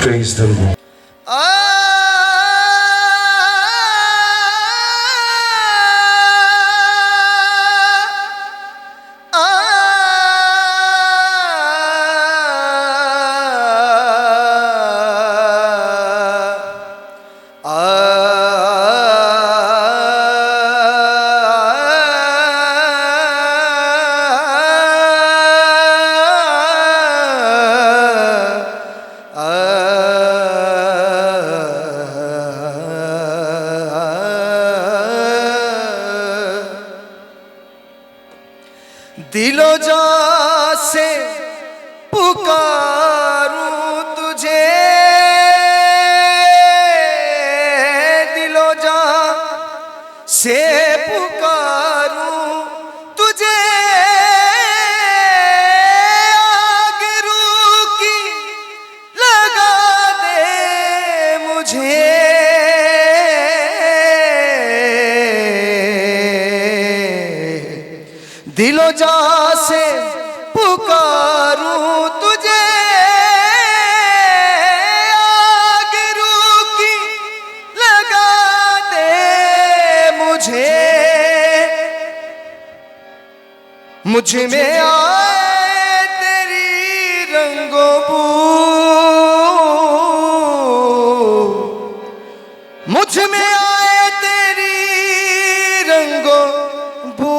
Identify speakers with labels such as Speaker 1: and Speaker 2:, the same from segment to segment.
Speaker 1: Praise the Lord. दिलो जान से पुकारूं तुझे, दिलो जान से पुकारूं तुझे, आग रूह की लगा दे मुझे, दिलो जान से पुकारूं तुझे, आग रूह की लगा दे मुझे, मुझ में आए तेरी रंगों बू, मुझ में आए तेरी रंगों बू,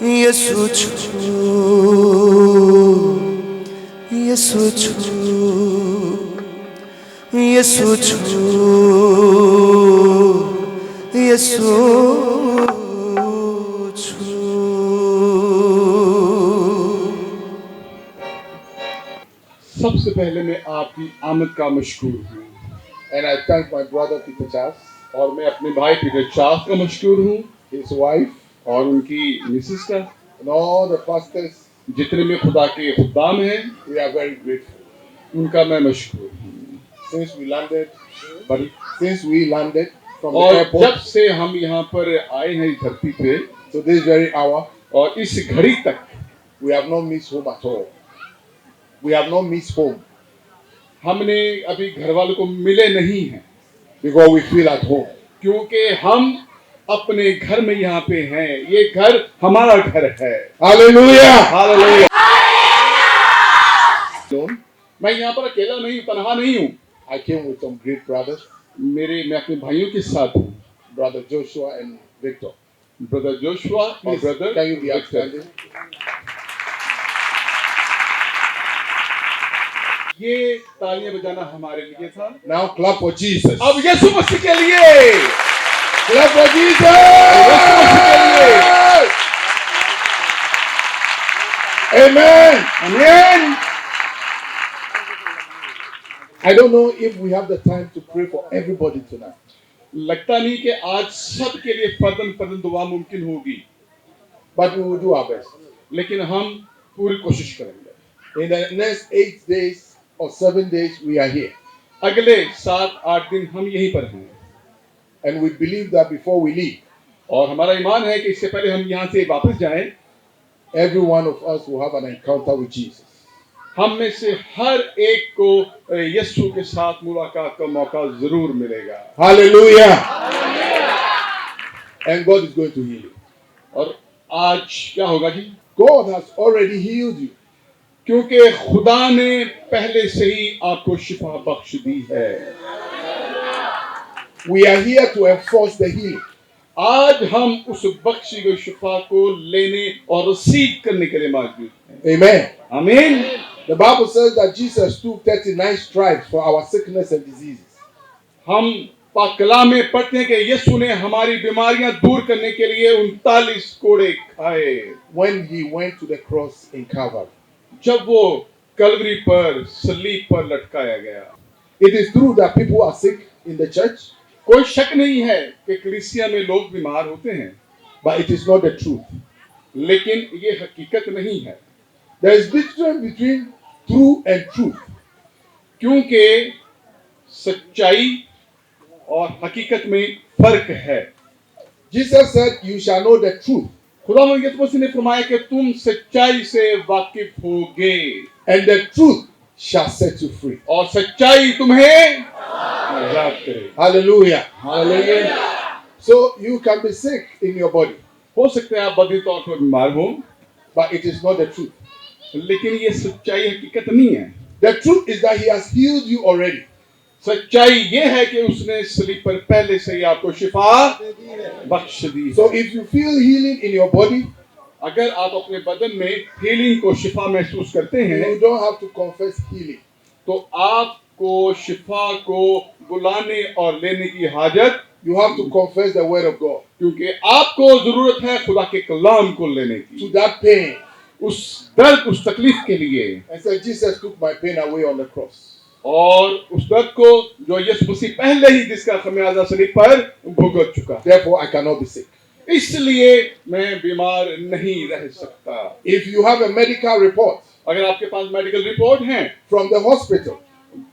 Speaker 1: यीशु छू, यीशु छू, यीशु छू, यीशु छू।
Speaker 2: सबसे पहले मैं आपकी आमद का मशकूर हूँ।
Speaker 3: And I thank my brother Peter Charles,
Speaker 2: और मैं अपने भाई पीटर चार्ल्स का मशकूर हूँ
Speaker 3: his wife,
Speaker 2: और उनकी मिसेस का,
Speaker 3: and all the pastors.
Speaker 2: जितने में खुदा के खुदाम हैं
Speaker 3: We are very grateful.
Speaker 2: उनका मैं मशकूर हूँ।
Speaker 3: Since we landed from the
Speaker 2: और
Speaker 3: airport
Speaker 2: जब से हम यहाँ पर आए हैं इस धरती पे
Speaker 3: to this very hour,
Speaker 2: और इस घड़ी तक
Speaker 3: we have not missed home at all. We have not missed home
Speaker 2: हमने अभी घर वालों को मिले नहीं हैं,
Speaker 3: because we feel at home.
Speaker 2: क्योंकि हम अपने घर में यहाँ पे हैं। ये घर हमारा घर है।
Speaker 3: Hallelujah!
Speaker 2: हालेलुया। मैं यहाँ पर अकेला नहीं, तन्हा नहीं हूँ।
Speaker 3: I came with some great brothers,
Speaker 2: मैं अपने भाइयों के साथ हूँ।
Speaker 3: Brother Joshua and Victor.
Speaker 2: Brother Joshua,
Speaker 3: Please,
Speaker 2: brother
Speaker 3: can you be outstanding?
Speaker 2: ये तालियां बजाना हमारे लिए था।
Speaker 3: Now clap for Jesus.
Speaker 2: अब यीशु मसीह के लिए,
Speaker 3: Clap for Jesus!
Speaker 2: यीशु मसीह के लिए।
Speaker 3: Amen.
Speaker 2: आमीन।
Speaker 3: I don't know if we have the time to pray for everybody tonight.
Speaker 2: लगता नहीं कि आज सब के लिए फर्दन दुआ मुमकिन होगी,
Speaker 3: But we will do our best.
Speaker 2: लेकिन हम पूरी कोशिश करेंगे।
Speaker 3: In the next 8 days or 7 days, we are here.
Speaker 2: अगले 7-8 दिन हम यहीं पर हैं,
Speaker 3: And we believe that before we leave,
Speaker 2: और हमारा ईमान है कि इससे पहले हम यहाँ से वापस जाएं,
Speaker 3: every one of us will have an encounter with Jesus.
Speaker 2: हम में से हर एक को यीशु के साथ मुलाकात का मौका जरूर मिलेगा।
Speaker 3: Hallelujah! And God is going to heal you.
Speaker 2: और आज क्या होगा जी?
Speaker 3: God has already healed you.
Speaker 2: क्योंकि खुदा ने पहले से ही आपको शिफा बख्श दी है।
Speaker 3: We are here to enforce the healing.
Speaker 2: आज हम उस बख्शी हुई शिफा को लेने और रिसीव करने के लिए मौजूद हैं।
Speaker 3: Amen.
Speaker 2: आमीन।
Speaker 3: The Bible says that Jesus took 39 stripes for our sickness and diseases.
Speaker 2: हम पाक कलाम में पढ़ते हैं कि यीशु ने हमारी बीमारियां दूर करने के लिए 39 कोड़े खाए।
Speaker 3: When he went to the cross in Calvary.
Speaker 2: जब वो कलवरी पर सलीब पर लटकाया गया।
Speaker 3: It is true that people are sick in the church,
Speaker 2: कोई शक नहीं है कि कलीसिया में लोग बीमार होते हैं,
Speaker 3: but it is not the truth.
Speaker 2: लेकिन ये हकीकत नहीं है,
Speaker 3: There is difference between true and truth.
Speaker 2: क्योंकि सच्चाई और हकीकत में फर्क है।
Speaker 3: Jesus said, "You shall know the truth,
Speaker 2: खुदा यीशु मसीह ने फरमाया कि तुम सच्चाई से वाकिफ होगे
Speaker 3: and the truth shall set you free."
Speaker 2: और सच्चाई तुम्हें आजाद करेगी।
Speaker 3: Hallelujah. Hallelujah. So you can be sick in your body,
Speaker 2: हो सकता है आप बदली तौर पर बीमार हो,
Speaker 3: but it is not the truth.
Speaker 2: लेकिन ये सच्चाई हकीकत नहीं है।
Speaker 3: The truth is that He has healed you already.
Speaker 2: सच्चाई ये है कि उसने सलीब पर पहले से ही आपको शिफा बख्श दी।
Speaker 3: So if you feel healing in your body,
Speaker 2: अगर आप अपने बदन में हीलिंग को शिफा महसूस करते हैं,
Speaker 3: you don't have to confess healing.
Speaker 2: तो आपको शिफा को बुलाने और लेने की हाजत,
Speaker 3: You have to confess the word of God
Speaker 2: क्योंकि आपको जरूरत है खुदा के कलाम को लेने
Speaker 3: to
Speaker 2: की,
Speaker 3: that pain.
Speaker 2: उस दर्द, उस तकलीफ के लिए,
Speaker 3: And say, Jesus took my pain away on the cross.
Speaker 2: और उस दर्द को जो यीशु मसीह पहले ही जिसका खमियाजा सलीब पर भुगत चुका,
Speaker 3: Therefore, I cannot be sick.
Speaker 2: इसलिए मैं बीमार नहीं रह सकता।
Speaker 3: If you have a medical report
Speaker 2: अगर आपके पास मेडिकल रिपोर्ट है
Speaker 3: from the hospital,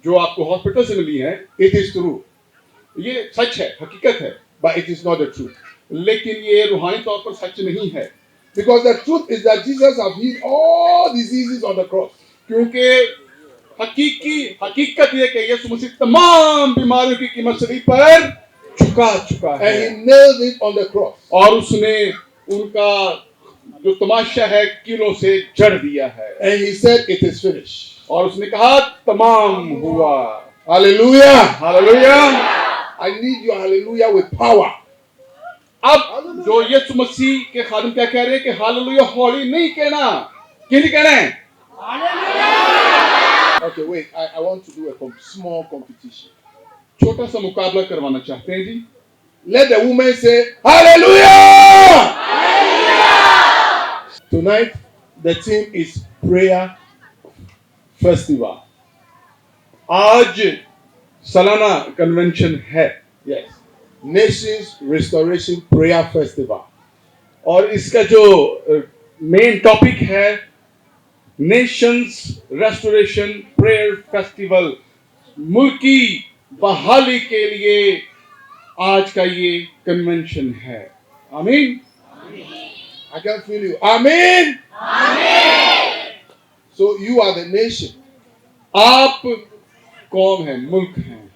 Speaker 2: जो आपको हॉस्पिटल से मिली है,
Speaker 3: it is true,
Speaker 2: ये सच है, हकीकत है,
Speaker 3: but it is not the truth.
Speaker 2: लेकिन ये रूहानी तौर पर सच नहीं है,
Speaker 3: Because the truth is that Jesus has healed all diseases on the cross.
Speaker 2: क्योंकि हकीकत ये कि यीशु मसीह तमाम बीमारियों की कीमत सलीब पर चुका है,
Speaker 3: And He nailed it on the cross.
Speaker 2: और उसने उनका जो तमाशा है किलों से जड़ दिया है,
Speaker 3: And He said, "It is finished."
Speaker 2: और उसने कहा तमाम हुआ।
Speaker 3: Hallelujah.
Speaker 2: Hallelujah.
Speaker 3: I need your hallelujah with power.
Speaker 2: अब जो यीशु मसीह के खादिम क्या कह रहे हैं कि हालेलुया हौली नहीं कहना, क्यों नहीं कहना है?
Speaker 3: Okay, wait. I want to do a small competition.
Speaker 2: छोटा सा मुकाबला करवाना चाहते हैं जी।
Speaker 3: Let the woman say, "Hallelujah!" Tonight, the theme is prayer festival.
Speaker 2: आज सालाना कन्वेंशन है,
Speaker 3: Yes. Nations Restoration Prayer Festival.
Speaker 2: और इसका जो मेन टॉपिक है नेशंस रेस्टोरेशन प्रेयर फेस्टिवल, मुल्की बहाली के लिए आज का ये कन्वेंशन है। आमीन।
Speaker 3: I can feel you. Amen. So you are the nation.
Speaker 2: आप कौम हैं, मुल्क हैं।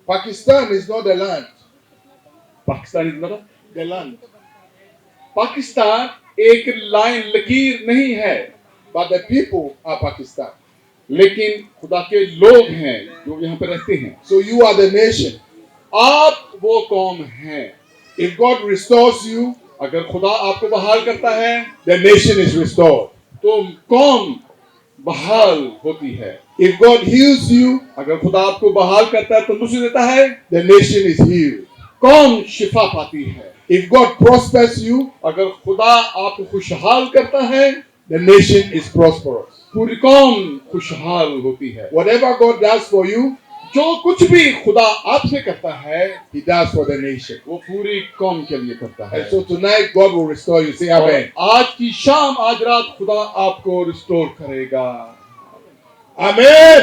Speaker 3: Pakistan is not the land.
Speaker 2: Pakistan इतना,
Speaker 3: The land.
Speaker 2: पाकिस्तान एक लाइन लकीर नहीं है,
Speaker 3: But the people are Pakistan.
Speaker 2: लेकिन खुदा के लोग हैं जो यहाँ पे रहते हैं।
Speaker 3: So you are the nation.
Speaker 2: आप वो कौम हैं।
Speaker 3: If God restores you,
Speaker 2: अगर खुदा आपको बहाल करता है
Speaker 3: the nation is restored.
Speaker 2: तो कौम बहाल होती है।
Speaker 3: If God heals you,
Speaker 2: अगर खुदा आपको बहाल करता है, तंदुरुस्ती देता है,
Speaker 3: the nation is healed.
Speaker 2: कौम शिफा पाती है।
Speaker 3: If God prospers you,
Speaker 2: अगर खुदा आपको खुशहाल करता है,
Speaker 3: the nation is prosperous.
Speaker 2: पूरी कौम खुशहाल होती है।
Speaker 3: Whatever God does for you,
Speaker 2: जो कुछ भी खुदा आपसे करता है,
Speaker 3: He does for the nation.
Speaker 2: वो पूरी कौम के लिए करता है।
Speaker 3: And so tonight, God will restore you. Say
Speaker 2: और
Speaker 3: Amen.
Speaker 2: आज की शाम, आज रात खुदा आपको रिस्टोर करेगा।
Speaker 3: Amen.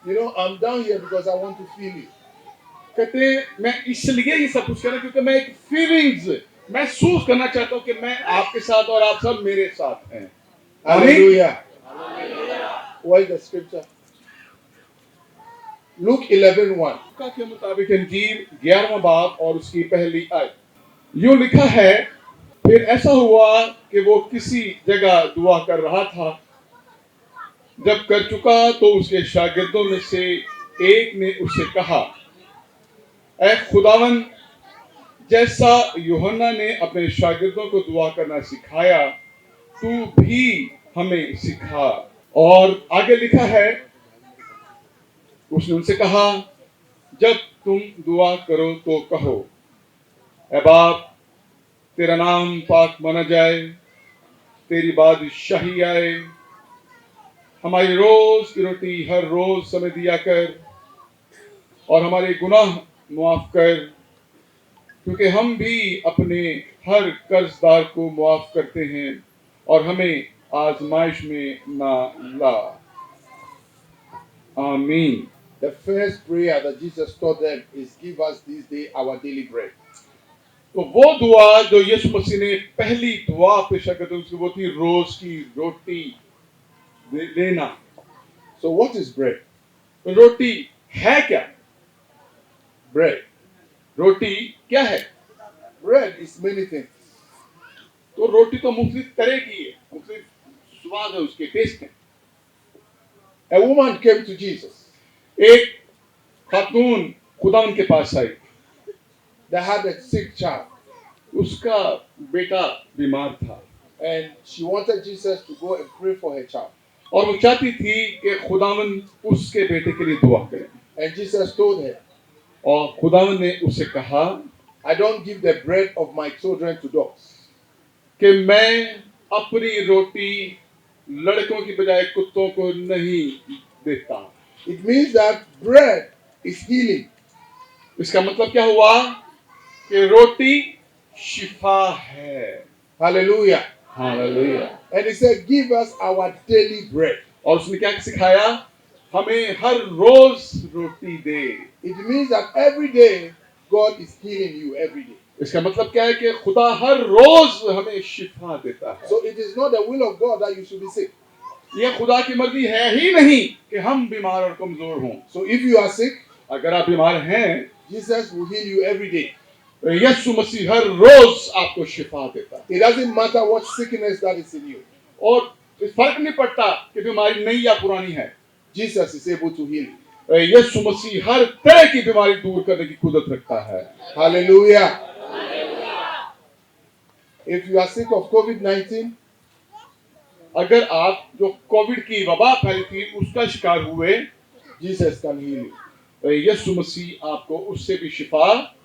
Speaker 3: You know, I'm down here because I want to feel you.
Speaker 2: कहते हैं मैं इसलिए ये सब कुछ कर रहा हूं क्योंकि मैं एक फीलिंग्स महसूस करना चाहता हूं कि मैं आपके साथ और आप सब मेरे साथ हैं।
Speaker 3: Hallelujah. What is the scripture? Luke 11:1.
Speaker 2: लूका के मुताबिक इंजील 11वां बाब और उसकी पहली आयत यूं लिखा है, फिर ऐसा हुआ कि वो किसी जगह दुआ कर रहा था, जब कर चुका तो उसके शागिर्दों में से एक ने उससे कहा, ऐ खुदावन, जैसा यूहन्ना ने अपने शागिर्दों को दुआ करना सिखाया, तू भी हमें सिखा। और आगे लिखा है, उसने उनसे कहा, जब तुम दुआ करो तो कहो, ऐ बाप, तेरा नाम पाक माना जाए, तेरी बादशाही आए, हमारी रोज की रोटी हर रोज समय दिया कर और हमारे गुनाह माफ कर, क्योंकि हम भी अपने हर कर्जदार को माफ करते हैं और हमें आजमाइश में ना ला। आमीन।
Speaker 3: The first prayer that Jesus taught them is, give us this day our daily bread.
Speaker 2: तो वो दुआ जो यीशु मसीह ने पहली दुआ पेश करते उसकी वो थी रोज की रोटी लेना।
Speaker 3: So what is bread?
Speaker 2: तो रोटी है क्या?
Speaker 3: Bread.
Speaker 2: रोटी क्या है?
Speaker 3: Bread is many things.
Speaker 2: तो रोटी तो मुख्तलिफ तरह की है, मुख्तलिफ स्वाद है, उसके टेस्ट है।
Speaker 3: A woman came to Jesus.
Speaker 2: एक खातून खुदावन के पास आई,
Speaker 3: They had a sick child,
Speaker 2: उसका बेटा बीमार था
Speaker 3: and she wanted Jesus to go and pray for her child.
Speaker 2: और वो चाहती थी कि खुदावन उसके बेटे के लिए दुआ करे।
Speaker 3: And Jesus told her,
Speaker 2: और खुदावन ने उसे कहा
Speaker 3: I don't give the bread of my children to dogs.
Speaker 2: कि मैं अपनी रोटी लड़कों की बजाय कुत्तों को नहीं देता।
Speaker 3: It means that bread is healing.
Speaker 2: इसका मतलब क्या हुआ कि रोटी शिफा है।
Speaker 3: Hallelujah.
Speaker 2: Hallelujah.
Speaker 3: And he said, give us our daily bread.
Speaker 2: और उसने क्या सिखाया? हमें हर रोज रोटी दे।
Speaker 3: It means that every day God is healing you every day.
Speaker 2: इसका मतलब क्या है कि खुदा हर रोज हमें शिफा देता है।
Speaker 3: So it is not the will of God that you should be sick.
Speaker 2: ये खुदा की मर्जी है ही नहीं कि हम बीमार और कमजोर हों।
Speaker 3: So if you are sick,
Speaker 2: अगर आप बीमार हैं,
Speaker 3: Jesus will heal you every day.
Speaker 2: तो यीशु मसीह हर रोज आपको शिफा देता है।
Speaker 3: It doesn't matter what sickness that is in you.
Speaker 2: और फर्क नहीं पड़ता कि बीमारी नई या पुरानी है,
Speaker 3: Jesus is able to heal you.
Speaker 2: यीशु मसीह हर तरह की बीमारी दूर करने की कुदरत रखता है।
Speaker 3: Hallelujah. If you are sick of COVID-19,
Speaker 2: अगर आप जो कोविड की वबा फैली थी उसका शिकार हुए,
Speaker 3: Jesus can heal you.
Speaker 2: यीशु मसीह आपको उससे भी शिफा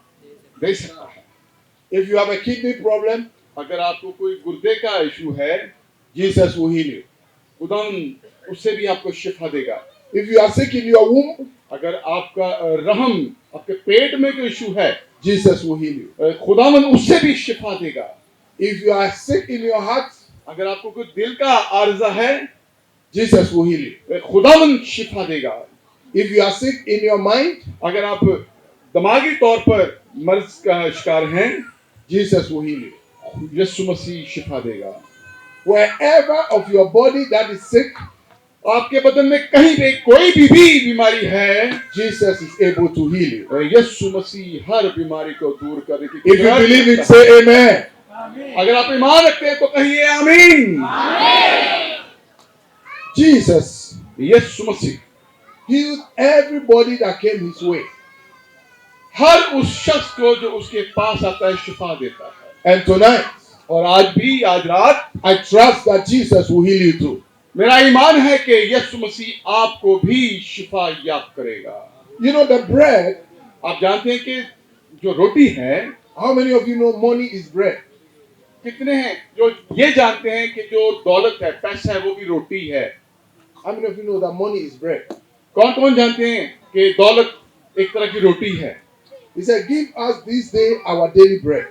Speaker 2: दे सकता है।
Speaker 3: If you have a kidney problem,
Speaker 2: अगर आपको कोई गुर्दे का इशू है,
Speaker 3: Jesus will heal you.
Speaker 2: खुदावन उससे भी आपको शिफा देगा।
Speaker 3: If you are sick in your womb,
Speaker 2: अगर आपका रहम, आपके पेट में कोई इशू है,
Speaker 3: Jesus will heal you.
Speaker 2: खुदावन उससे भी शिफा देगा।
Speaker 3: If you are sick in your heart,
Speaker 2: अगर आपको कोई दिल का आर्जा है,
Speaker 3: Jesus will heal you.
Speaker 2: खुदावन शिफा देगा।
Speaker 3: If you are sick in your mind,
Speaker 2: अगर आप दिमागी तौर पर मर्ज का शिकार हैं,
Speaker 3: Jesus will heal you.
Speaker 2: यीशु मसीह शिफा देगा।
Speaker 3: Wherever of your body that is sick,
Speaker 2: आपके बदन में कहीं भी कोई भी बीमारी है,
Speaker 3: Jesus is able to heal you.
Speaker 2: यीशु मसीह हर बीमारी को दूर करने की
Speaker 3: If you
Speaker 2: कुदरत
Speaker 3: believe it,
Speaker 2: रखता है।
Speaker 3: say amen.
Speaker 2: अगर आप ईमान रखते हैं तो कहिए आमीन।
Speaker 3: Jesus
Speaker 2: Yeshu Masih
Speaker 3: healed everybody that came his way.
Speaker 2: हर उस शख्स को जो उसके पास आता है शिफा देता है।
Speaker 3: And tonight,
Speaker 2: और आज भी, आज रात
Speaker 3: I trust that Jesus will heal you too.
Speaker 2: मेरा ईमान है कि यीशु मसीह आपको भी शिफा याब करेगा।
Speaker 3: You know the bread,
Speaker 2: आप जानते हैं कि जो रोटी है,
Speaker 3: how many of you know money is bread?
Speaker 2: कितने हैं जो ये जानते हैं कि जो दौलत है, पैसा है, वो भी रोटी है?
Speaker 3: How many of you know that money is bread?
Speaker 2: कौन कौन जानते हैं कि दौलत एक तरह की रोटी है?
Speaker 3: He said, give us this day our daily bread.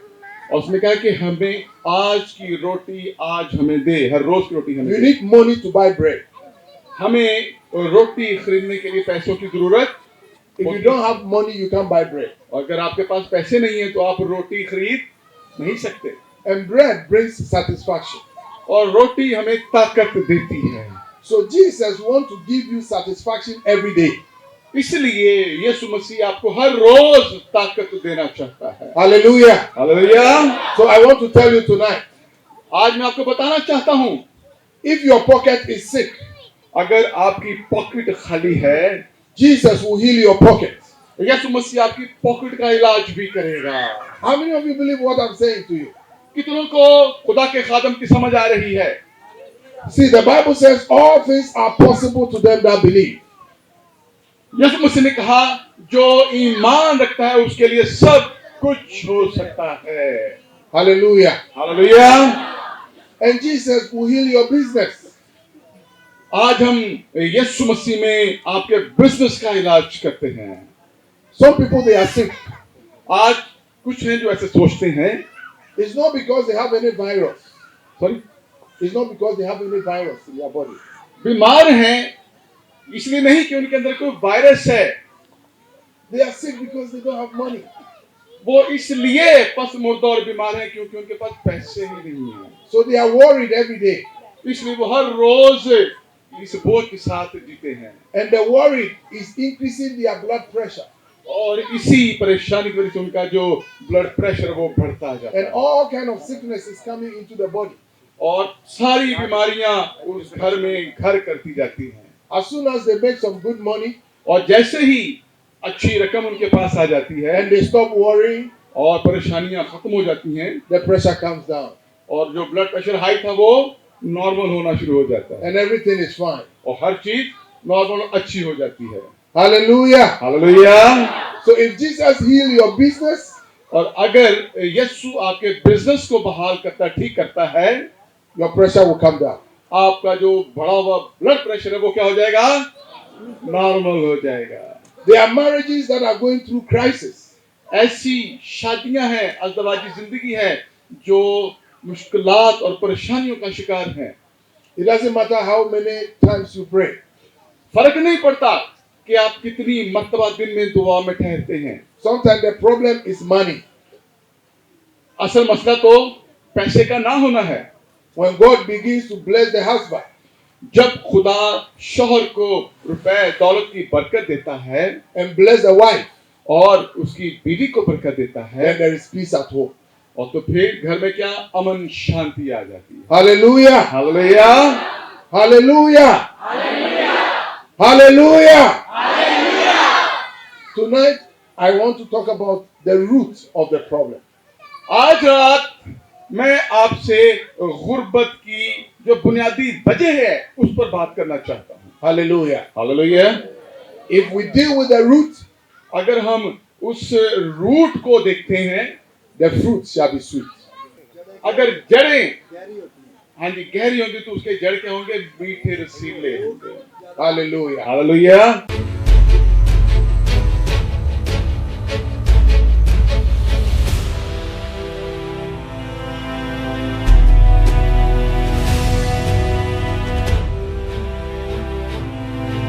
Speaker 2: और उसने कहा कि हमें आज की रोटी आज हमें दे, हर रोज की रोटी हमें
Speaker 3: You
Speaker 2: they.
Speaker 3: need money to buy bread.
Speaker 2: हमें रोटी खरीदने के लिए पैसों की जरूरत।
Speaker 3: If you don't have money, you can't buy bread.
Speaker 2: और अगर आपके पास पैसे नहीं है तो आप रोटी खरीद नहीं सकते।
Speaker 3: And bread brings satisfaction.
Speaker 2: और रोटी हमें ताकत देती है।
Speaker 3: So Jesus wants to give you satisfaction every day.
Speaker 2: इसलिए यीशु मसीह आपको हर रोज ताकत देना चाहता है।
Speaker 3: Hallelujah.
Speaker 2: Hallelujah.
Speaker 3: So I want to tell you tonight,
Speaker 2: आज मैं आपको बताना चाहता हूँ,
Speaker 3: if your pocket is sick,
Speaker 2: अगर आपकी पॉकेट खाली है,
Speaker 3: Jesus will heal your pocket.
Speaker 2: यीशु मसीह आपकी पॉकेट का इलाज भी करेगा।
Speaker 3: How many of you believe what I'm saying to you?
Speaker 2: कितनों को खुदा के खादम की समझ आ रही है?
Speaker 3: See, the Bible says all things are possible to them that believe.
Speaker 2: यीशु मसीह ने कहा जो ईमान रखता है उसके लिए सब कुछ हो सकता है।
Speaker 3: Hallelujah.
Speaker 2: Hallelujah.
Speaker 3: And Jesus will heal your business.
Speaker 2: आज हम यीशु मसीह में आपके बिजनेस का इलाज करते हैं।
Speaker 3: Some people, they are sick.
Speaker 2: आज कुछ हैं जो ऐसे सोचते हैं,
Speaker 3: It's not because they have any virus.
Speaker 2: Sorry,
Speaker 3: It's not because they have any virus in their body.
Speaker 2: बीमार हैं इसलिए नहीं कि उनके अंदर कोई वायरस है,
Speaker 3: They are sick because they don't have money.
Speaker 2: वो इसलिए पस्त मुर्दा और बीमार हैं क्योंकि उनके पास पैसे ही नहीं हैं।
Speaker 3: So they are worried every day.
Speaker 2: इसलिए वो हर रोज इस बोझ के साथ जीते हैं
Speaker 3: And the worry is increasing their blood pressure.
Speaker 2: और इसी परेशानी की वजह से उनका जो ब्लड प्रेशर वो बढ़ता जाता
Speaker 3: And
Speaker 2: है
Speaker 3: all kind of sickness is coming into the body.
Speaker 2: और सारी बीमारियां उस घर में घर करती जाती हैं।
Speaker 3: As soon as they make some good money
Speaker 2: और जैसे ही अच्छी रकम उनके पास आ जाती है
Speaker 3: and they stop worrying,
Speaker 2: और परेशानियां खत्म हो जाती हैं
Speaker 3: the pressure comes down
Speaker 2: और जो ब्लड प्रेशर हाई था वो नॉर्मल होना शुरू हो जाता है
Speaker 3: and everything is fine.
Speaker 2: और हर चीज नॉर्मल अच्छी हो जाती है।
Speaker 3: Hallelujah.
Speaker 2: Hallelujah.
Speaker 3: So if Jesus heal your business,
Speaker 2: और अगर यीशु आपके बिजनेस को बहाल करता, ठीक करता है,
Speaker 3: your pressure will come down.
Speaker 2: आपका जो बढ़ा हुआ ब्लड प्रेशर है वो क्या हो जाएगा? नॉर्मल हो जाएगा।
Speaker 3: There are marriages that are going through crisis.
Speaker 2: ऐसी शादियां हैं, अज़दवाजी जिंदगी है जो मुश्किलात और परेशानियों का शिकार है।
Speaker 3: It doesn't matter how many times you pray.
Speaker 2: फर्क नहीं पड़ता कि आप कितनी मर्तबा दिन में दुआ में ठहरते हैं।
Speaker 3: Sometimes the problem is money.
Speaker 2: असल मसला तो पैसे का ना होना है।
Speaker 3: When God begins to bless the husband,
Speaker 2: जब खुदा शौहर को रुपए दौलत की बरकत देता है
Speaker 3: and bless the wife,
Speaker 2: और उसकी बीवी को बरकत देता है,
Speaker 3: then there is peace at home.
Speaker 2: और तो फिर घर में क्या अमन शांति आ जाती है।
Speaker 3: Hallelujah.
Speaker 2: Hallelujah.
Speaker 3: Hallelujah. Hallelujah. Tonight, I want to talk about the root of the problem.
Speaker 2: आज रात मैं आपसे गुर्बत की जो बुनियादी वजह है उस पर बात करना चाहता हूँ।
Speaker 3: Hallelujah.
Speaker 2: Hallelujah.
Speaker 3: If we deal with the root,
Speaker 2: अगर हम उस रूट को देखते हैं,
Speaker 3: the fruit shall be sweet.
Speaker 2: अगर जड़ें हाँ जी गहरी होंगी तो उसके जड़ क्या होंगे? मीठे रसीले होंगे।
Speaker 3: Hallelujah.
Speaker 2: हालेलुया।